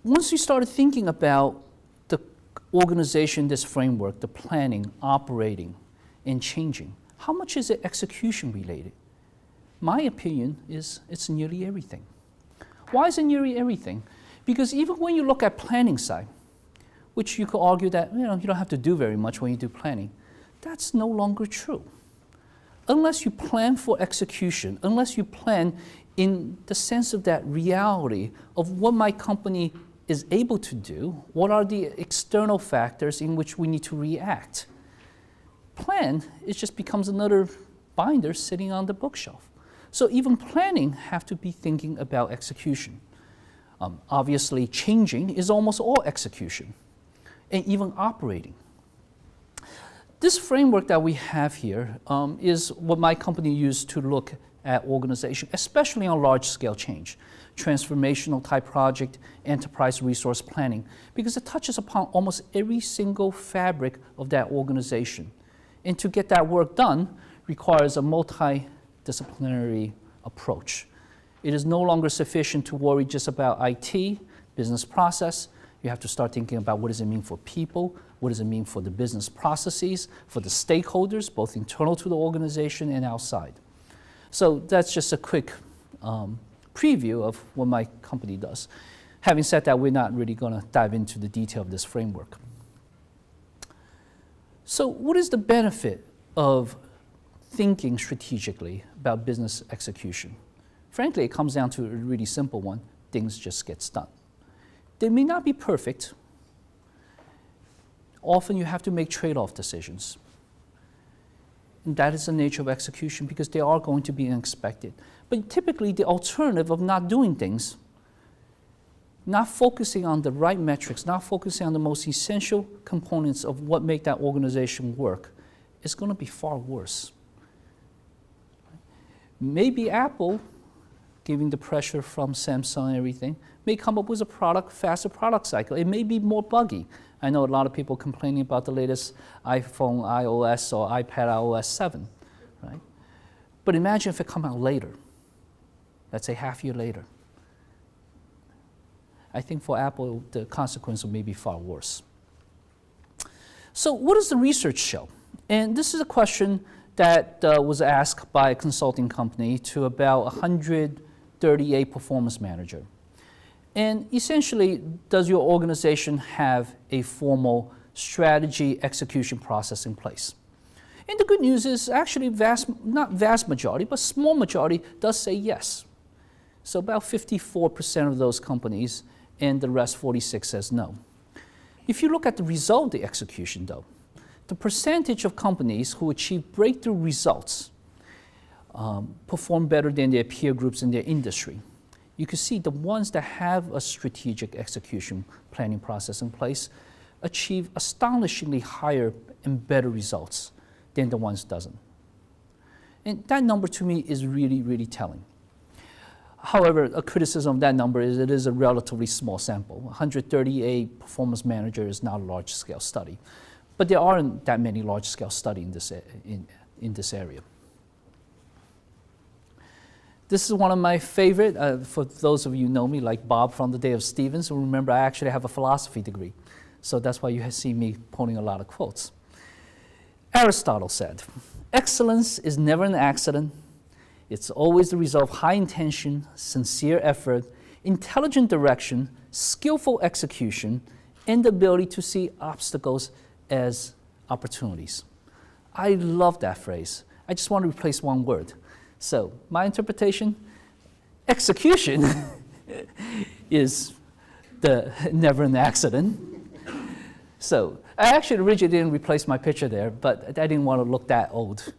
once you started thinking about the organization, this framework, the planning, operating, and changing, how much is it execution related? My opinion is it's nearly everything. Why is it nearly everything? Because even when you look at planning side, which you could argue that you don't have to do very much when you do planning, that's no longer true. Unless you plan for execution, unless you plan in the sense of that reality of what my company is able to do, what are the external factors in which we need to react. Plan, it just becomes another binder sitting on the bookshelf. So even planning have to be thinking about execution. Obviously, changing is almost all execution, and even operating. This framework that we have here is what my company used to look at organization, especially on large-scale change, transformational type project, enterprise resource planning, because it touches upon almost every single fabric of that organization. And to get that work done requires a multidisciplinary approach. It is no longer sufficient to worry just about IT, business process. You have to start thinking about what does it mean for people, what does it mean for the business processes, for the stakeholders, both internal to the organization and outside. So that's just a quick preview of what my company does. Having said that, we're not really going to dive into the detail of this framework. So what is the benefit of thinking strategically about business execution? Frankly, it comes down to a really simple one. Things just get done. They may not be perfect. Often you have to make trade-off decisions. And that is the nature of execution because they are going to be unexpected. But typically the alternative of not doing things, not focusing on the right metrics, not focusing on the most essential components of what make that organization work, is going to be far worse. Maybe Apple, given the pressure from Samsung and everything, may come up with a faster product cycle. It may be more buggy. I know a lot of people complaining about the latest iPhone iOS or iPad iOS 7, right? But imagine if it come out later, let's say half a year later. I think for Apple, the consequence may be far worse. So what does the research show? And this is a question that was asked by a consulting company to about 138 performance managers. And essentially, does your organization have a formal strategy execution process in place? And the good news is actually not vast majority, but small majority does say yes. So about 54% of those companies and the rest 46 says no. If you look at the result of the execution though, the percentage of companies who achieve breakthrough results perform better than their peer groups in their industry. You can see the ones that have a strategic execution planning process in place achieve astonishingly higher and better results than the ones doesn't. And that number to me is really, really telling. However, a criticism of that number is it is a relatively small sample. 138 performance managers is not a large-scale study. But there aren't that many large-scale studies in this area. This is one of my favorite, for those of you who know me, like Bob from the day of Stevens, who remember I actually have a philosophy degree. So that's why you see me pulling a lot of quotes. Aristotle said, "Excellence is never an accident. It's always the result of high intention, sincere effort, intelligent direction, skillful execution, and the ability to see obstacles as opportunities." I love that phrase. I just want to replace one word. So my interpretation, execution is never an accident. So I actually originally didn't replace my picture there, but I didn't want to look that old.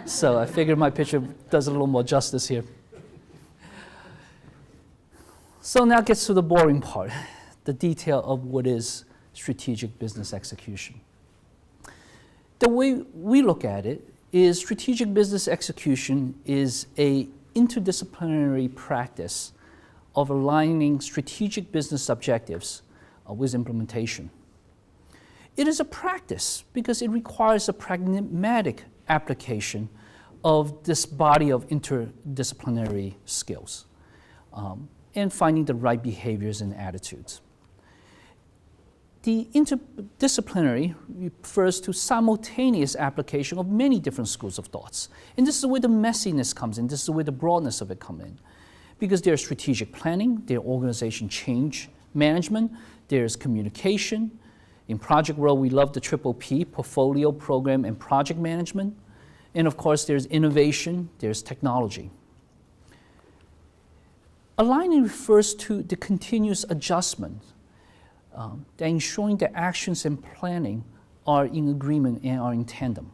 So I figured my picture does a little more justice here. So now gets to the boring part, the detail of what is strategic business execution. The way we look at it is strategic business execution is an interdisciplinary practice of aligning strategic business objectives with implementation. It is a practice because it requires a pragmatic application of this body of interdisciplinary skills and finding the right behaviors and attitudes. The interdisciplinary refers to simultaneous application of many different schools of thoughts. And this is where the messiness comes in. This is where the broadness of it comes in. Because there's strategic planning, there's organization change management, there's communication. In project world, we love the triple P, portfolio, program, and project management. And of course, there's innovation, there's technology. Aligning refers to the continuous adjustment, that ensuring that actions and planning are in agreement and are in tandem.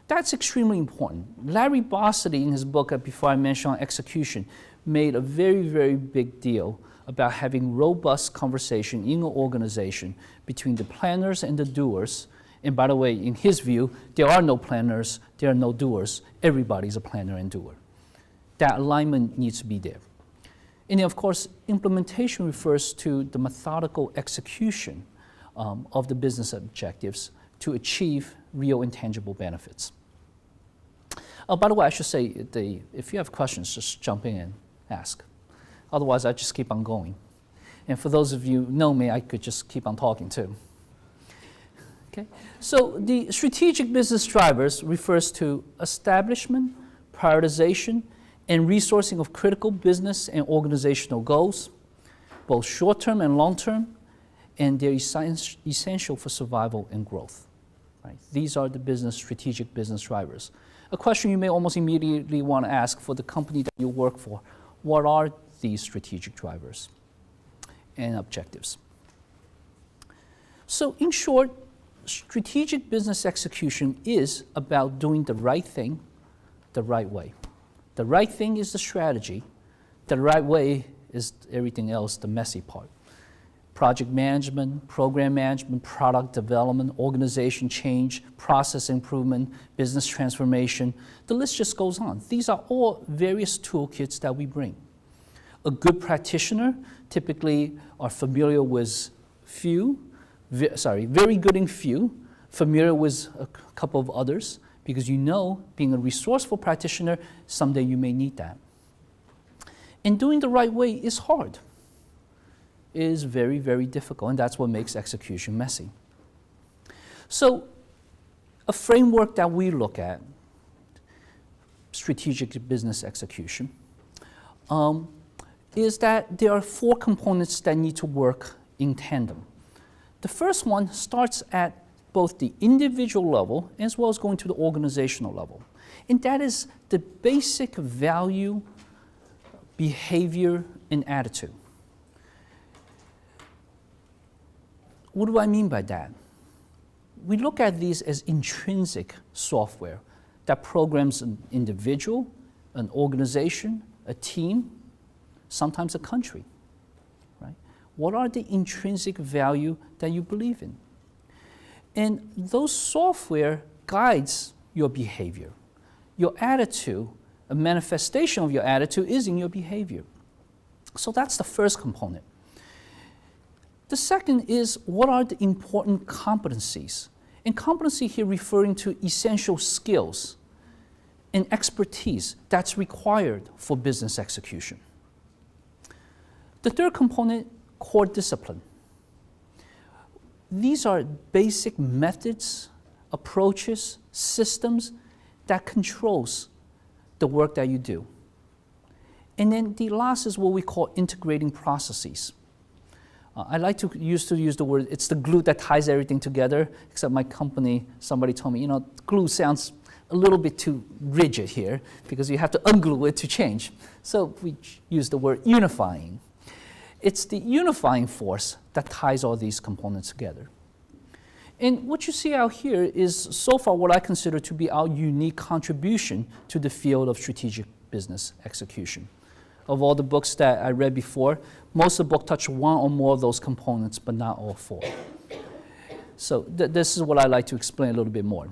That's extremely important. Larry Bossidy, in his book, before I mentioned on execution, made a very, very big deal about having robust conversation in an organization between the planners and the doers. And by the way, in his view, there are no planners, there are no doers. Everybody's a planner and doer. That alignment needs to be there. And then, of course, implementation refers to the methodical execution of the business objectives to achieve real intangible benefits. By the way, I should say, if you have questions, just jump in and ask. Otherwise, I just keep on going. And for those of you who know me, I could just keep on talking too. Okay? So the strategic business drivers refers to establishment, prioritization, and resourcing of critical business and organizational goals, both short-term and long-term, and they're essential for survival and growth. Right? These are the strategic business drivers. A question you may almost immediately want to ask for the company that you work for: what are these strategic drivers and objectives? So in short, strategic business execution is about doing the right thing the right way. The right thing is the strategy. The right way is everything else, the messy part. Project management, program management, product development, organization change, process improvement, business transformation. The list just goes on. These are all various toolkits that we bring. A good practitioner typically are familiar with very good in few, familiar with a couple of others, because you know, being a resourceful practitioner, someday you may need that. And doing the right way is hard. It is very, very difficult, and that's what makes execution messy. So, a framework that we look at, strategic business execution, is that there are 4 components that need to work in tandem. The first one starts at both the individual level as well as going to the organizational level. And that is the basic value, behavior, and attitude. What do I mean by that? We look at these as intrinsic software that programs an individual, an organization, a team, sometimes a country. Right? What are the intrinsic value that you believe in? And those software guides your behavior. Your attitude, a manifestation of your attitude is in your behavior. So that's the first component. The second is, what are the important competencies? And competency here referring to essential skills and expertise that's required for business execution. The third component, core discipline. These are basic methods, approaches, systems that controls the work that you do. And then the last is what we call integrating processes. I like to use the word, it's the glue that ties everything together, except my company, somebody told me, glue sounds a little bit too rigid here because you have to unglue it to change. So we use the word unifying. It's the unifying force that ties all these components together. And what you see out here is so far what I consider to be our unique contribution to the field of strategic business execution. Of all the books that I read before, most of the book touch one or more of those components, but not all 4. So this is what I like to explain a little bit more.